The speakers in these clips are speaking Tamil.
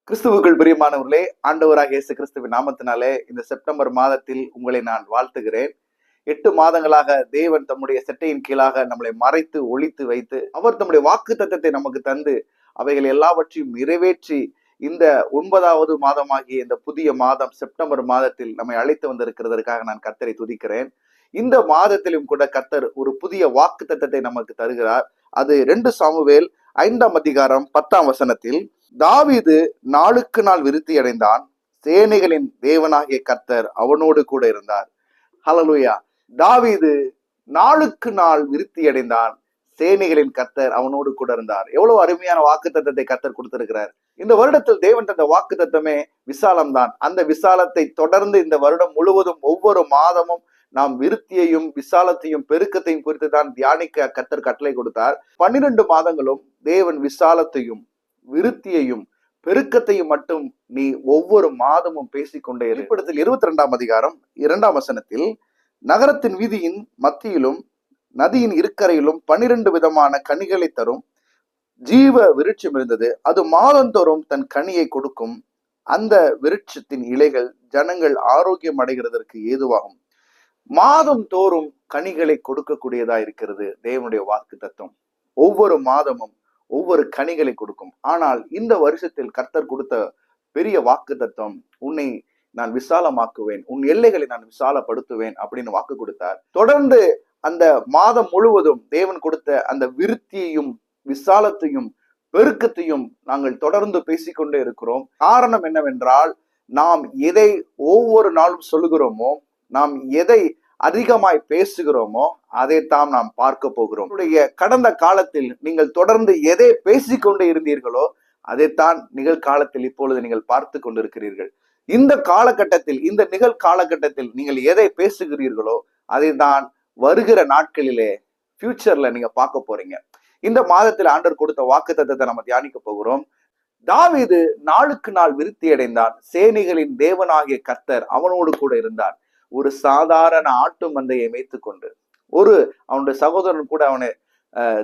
கிறிஸ்துவுக்குள் பிரியமானவர்களே, ஆண்டவராக இயேசு கிறிஸ்துவின் நாமத்தினாலே இந்த செப்டம்பர் மாதத்தில் உங்களை நான் வாழ்த்துகிறேன். 8 மாதங்களாக தேவன் தம்முடைய செட்டையின் கீழாக நம்மளை மறைத்து ஒளித்து வைத்து அவர் தம்முடைய வாக்குத்தத்தத்தை நமக்கு தந்து அவைகள் எல்லாவற்றையும் நிறைவேற்றி இந்த 9வது மாதமாகிய இந்த புதிய மாதம் செப்டம்பர் மாதத்தில் நம்மை அழைத்து வந்திருக்கிறதற்காக நான் கர்த்தரை துதிக்கிறேன். இந்த மாதத்திலும் கூட கர்த்தர் ஒரு புதிய வாக்குத்தத்தத்தை நமக்கு தருகிறார். அது 2 சாமுவேல் 5ஆம் அதிகாரம் 10ஆம் வசனத்தில், தாவீது நாளுக்கு நாள் விருத்தி அடைந்தான், சேனைகளின் தேவனாகிய கர்த்தர் அவனோடு கூட இருந்தார். ஹல்லேலூயா. தாவீது நாளுக்கு நாள் விருத்தி அடைந்தான், சேனைகளின் கர்த்தர் அவனோடு கூட இருந்தார். எவ்வளவு அருமையான வாக்குத்தத்தத்தை கர்த்தர் கொடுத்திருக்கிறார். இந்த வருடத்தில் தேவன் தந்த வாக்குத்தத்தமே விசாலம்தான். அந்த விசாலத்தை தொடர்ந்து இந்த வருடம் முழுவதும் ஒவ்வொரு மாதமும் நாம் விருத்தியையும் விசாலத்தையும் பெருக்கத்தையும் குறித்து தான் தியானிக்க கர்த்தர் கட்டளை கொடுத்தார். 12 மாதங்களும் தேவன் விசாலத்தையும் விருத்தியையும் பெருக்கத்தையும் மட்டும் நீ ஒவ்வொரு மாதமும் பேசிக்கொண்டே இரு. வெளிப்படுத்தல் 22ஆம் அதிகாரம் 2ஆம் வசனத்தில், நகரத்தின் வீதியின் மத்தியிலும் நதியின் இருக்கரையிலும் 12 விதமான கனிகளை தரும் ஜீவ விருட்சம் இருந்தது. அது மாதந்தோறும் தன் கனியை கொடுக்கும். அந்த விருட்சத்தின் இலைகள் ஜனங்கள் ஆரோக்கியம் அடைகிறதற்கு ஏதுவாகும். மாதம் தோறும் கனிகளை கொடுக்கக்கூடியதா இருக்கிறது தேவனுடைய வாக்கு தத்துவம். ஒவ்வொரு மாதமும் ஒவ்வொரு கனிகளை கொடுக்கும். ஆனால் இந்த வருஷத்தில் கர்த்தர் கொடுத்த பெரிய வாக்கு தத்துவம், உன்னை நான் விசாலமாக்குவேன், உன் எல்லைகளை நான் விசாலப்படுத்துவேன் அப்படின்னு வாக்கு கொடுத்தார். தொடர்ந்து அந்த மாதம் முழுவதும் தேவன் கொடுத்த அந்த விருத்தியையும் விசாலத்தையும் பெருக்கத்தையும் நாங்கள் தொடர்ந்து பேசிக்கொண்டே இருக்கிறோம். காரணம் என்னவென்றால், நாம் எதை ஒவ்வொரு நாளும் சொல்லுகிறோமோ, நாம் எதை அதிகமாய் பேசுகிறோமோ அதைத்தான் நாம் பார்க்க போகிறோம். கடந்த காலத்தில் நீங்கள் தொடர்ந்து எதை பேசிக்கொண்டு இருந்தீர்களோ அதைத்தான் நிகழ்காலத்தில் இப்பொழுது நீங்கள் பார்த்து கொண்டிருக்கிறீர்கள். இந்த காலகட்டத்தில், இந்த நிகழ்காலகட்டத்தில் நீங்கள் எதை பேசுகிறீர்களோ அதை தான் வருகிற நாட்களிலே ஃபியூச்சர்ல நீங்க பார்க்க போறீங்க. இந்த மாதத்தில் ஆண்டவர் கொடுத்த வாக்குத்தத்தத்தை நம்ம தியானிக்க போகிறோம். தாவீது நாளுக்கு நாள் விருத்தி அடைந்தான், சேனைகளின் தேவனாகிய கர்த்தர் அவனோடு கூட இருந்தார். ஒரு சாதாரண ஆட்டு மந்தையை மேய்த்து கொண்டு, அவனுடைய சகோதரன் கூட அவனை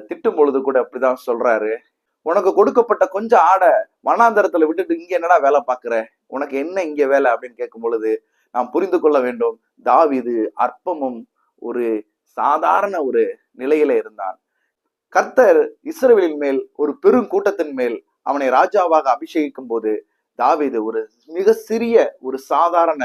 திட்டும் பொழுது கூட அப்படிதான் சொல்றாரு, உனக்கு கொடுக்கப்பட்ட கொஞ்சம் ஆடை வனாந்தரத்துல விட்டுட்டு இங்க என்னடா வேலை பாக்குற, உனக்கு என்ன இங்க வேலை அப்படின்னு கேட்கும் பொழுது நாம் புரிந்து கொள்ள வேண்டும், தாவீது அற்பமும் ஒரு சாதாரண ஒரு நிலையில இருந்தான். கர்த்தர் இஸ்ரவேலின் மேல் ஒரு பெரும் கூட்டத்தின் மேல் அவனை ராஜாவாக அபிஷேகிக்கும் போது தாவீது ஒரு மிக சிறிய ஒரு சாதாரண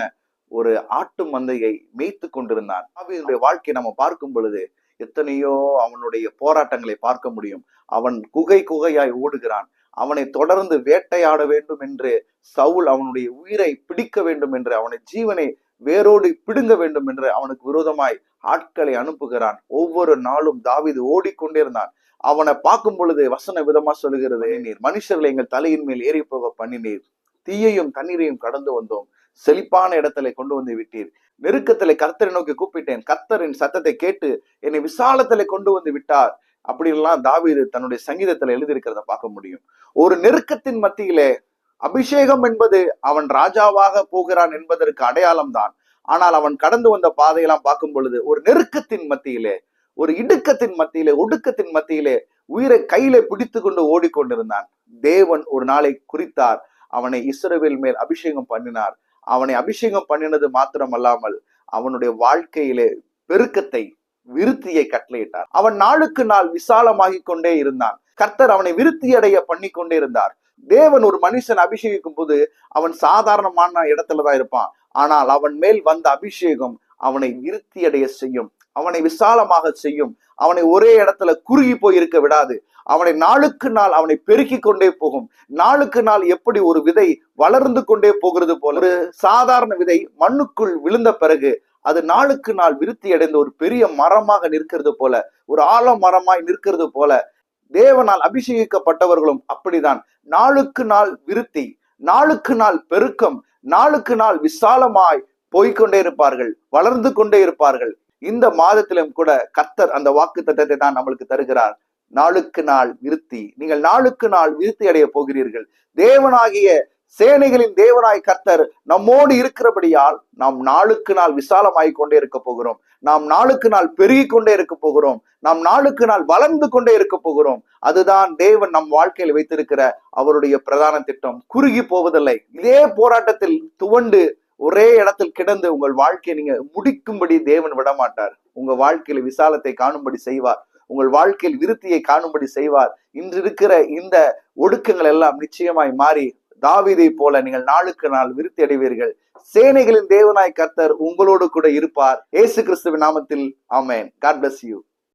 ஒரு ஆட்டு மந்தையை மேய்த்து கொண்டிருந்தான். தாவீதுடைய வாழ்க்கையை நம்ம பார்க்கும் பொழுது எத்தனையோ அவனுடைய போராட்டங்களை பார்க்க முடியும். அவன் குகையாய் ஓடுகிறான். அவனை தொடர்ந்து வேட்டையாட வேண்டும் என்று சவுல் அவனுடைய உயிரை பிடிக்க வேண்டும் என்று, அவனை ஜீவனை வேரோடு பிடுங்க வேண்டும் என்று அவனுக்கு விரோதமாய் ஆட்களை அனுப்புகிறான். ஒவ்வொரு நாளும் தாவீது ஓடிக்கொண்டே இருந்தான். அவனை பார்க்கும் பொழுது வசன விதமா சொல்லுகிறது, நீர் மனுஷர்களை எங்கள் தலையின் மேல் ஏறி போக பண்ணினீர், தீயையும் தண்ணீரையும் கடந்து வந்தோம், செழிப்பான இடத்துல கொண்டு வந்து விட்டீர், நெருக்கத்திலே கர்த்தரை நோக்கி கூப்பிட்டேன், கர்த்தரின் சத்தத்தை கேட்டு என்னை விசாலத்திலே கொண்டு வந்து விட்டார். அப்படின்லாம் தாவீது தன்னுடைய சங்கீதத்துல எழுதியிருக்கிறத பார்க்க முடியும். ஒரு நெருக்கத்தின் மத்தியிலே அபிஷேகம் என்பது அவன் ராஜாவாக போகிறான் என்பதற்கு அடையாளம் தான். ஆனால் அவன் கடந்து வந்த பாதையெல்லாம் பார்க்கும் பொழுது ஒரு நெருக்கத்தின் மத்தியிலே, ஒரு இடுக்கத்தின் மத்தியிலே, ஒடுக்கத்தின் மத்தியிலே உயிரை கையிலே பிடித்து கொண்டு ஓடிக்கொண்டிருந்தான். தேவன் ஒரு நாளை குறித்தார், அவனை இஸ்ரவேல் மேல் அபிஷேகம் பண்ணினார். அவனை அபிஷேகம் பண்ணினது மாத்திரம் அல்லாமல் அவனுடைய வாழ்க்கையிலே பெருக்கத்தை விருத்தியை கட்டளையிட்டார். அவன் நாளுக்கு நாள் விசாலமாகி கொண்டே இருந்தான். கர்த்தர் அவனை விருத்தி அடைய பண்ணி கொண்டே இருந்தார். தேவன் ஒரு மனுஷன் அபிஷேகிக்கும் போது அவன் சாதாரணமான இடத்துலதான் இருப்பான். ஆனால் அவன் மேல் வந்த அபிஷேகம் அவனை விருத்தி அடைய செய்யும், அவனை விசாலமாக செய்யும், அவனை ஒரே இடத்துல குறுகி போய் இருக்க விடாது. அவனை நாளுக்கு நாள் அவனை பெருக்கி கொண்டே போகும். நாளுக்கு நாள் எப்படி ஒரு விதை வளர்ந்து கொண்டே போகிறது போல, ஒரு சாதாரண விதை மண்ணுக்குள் விழுந்த பிறகு அது நாளுக்கு நாள் விருத்தி அடைந்த ஒரு பெரிய மரமாக நிற்கிறது போல, ஒரு ஆலமரமாய் நிற்கிறது போல, தேவனால் அபிஷேகிக்கப்பட்டவர்களும் அப்படிதான் நாளுக்கு நாள் விருத்தி, நாளுக்கு நாள் பெருக்கம், நாளுக்கு நாள் விசாலமாய் போய்கொண்டே இருப்பார்கள், வளர்ந்து கொண்டே இருப்பார்கள். இந்த மாதத்திலும் கூட கர்த்தர் அந்த வாக்கு தத்தத்தை தான் நம்மளுக்கு தருகிறார். நாளுக்கு நாள் விருத்தி, நீங்கள் நாளுக்கு நாள் விருத்தி அடைய போகிறீர்கள். தேவனாகிய சேனைகளின் தேவனாய் கர்த்தர் நம்மோடு இருக்கிறபடியால் நாம் நாளுக்கு நாள் விசாலமாய் கொண்டே இருக்க போகிறோம். நாம் நாளுக்கு நாள் பெருகி கொண்டே இருக்க போகிறோம். நாம் நாளுக்கு நாள் வளர்ந்து கொண்டே இருக்க போகிறோம். அதுதான் தேவன் நம் வாழ்க்கையில் வைத்திருக்கிற அவருடைய பிரதான திட்டம். குறுகி போவதில்லை. இதே போராட்டத்தில் துவண்டு ஒரே இடத்தில் கிடந்து உங்கள் வாழ்க்கையை நீங்க முடிக்கும்படி தேவன் விடமாட்டார். உங்க வாழ்க்கையில விசாலத்தை காணும்படி செய்வார். உங்கள் வாழ்க்கையில் விருத்தியை காணும்படி செய்வார். இன்று இருக்கிற இந்த ஒடுக்கங்கள் எல்லாம் நிச்சயமாய் மாறி தாவீதை போல நீங்கள் நாளுக்கு நாள் விருத்தி அடைவீர்கள். சேனைகளின் தேவனாய் கர்த்தர் உங்களோடு கூட இருப்பார். இயேசு கிறிஸ்துவின் நாமத்தில் ஆமென். God bless you.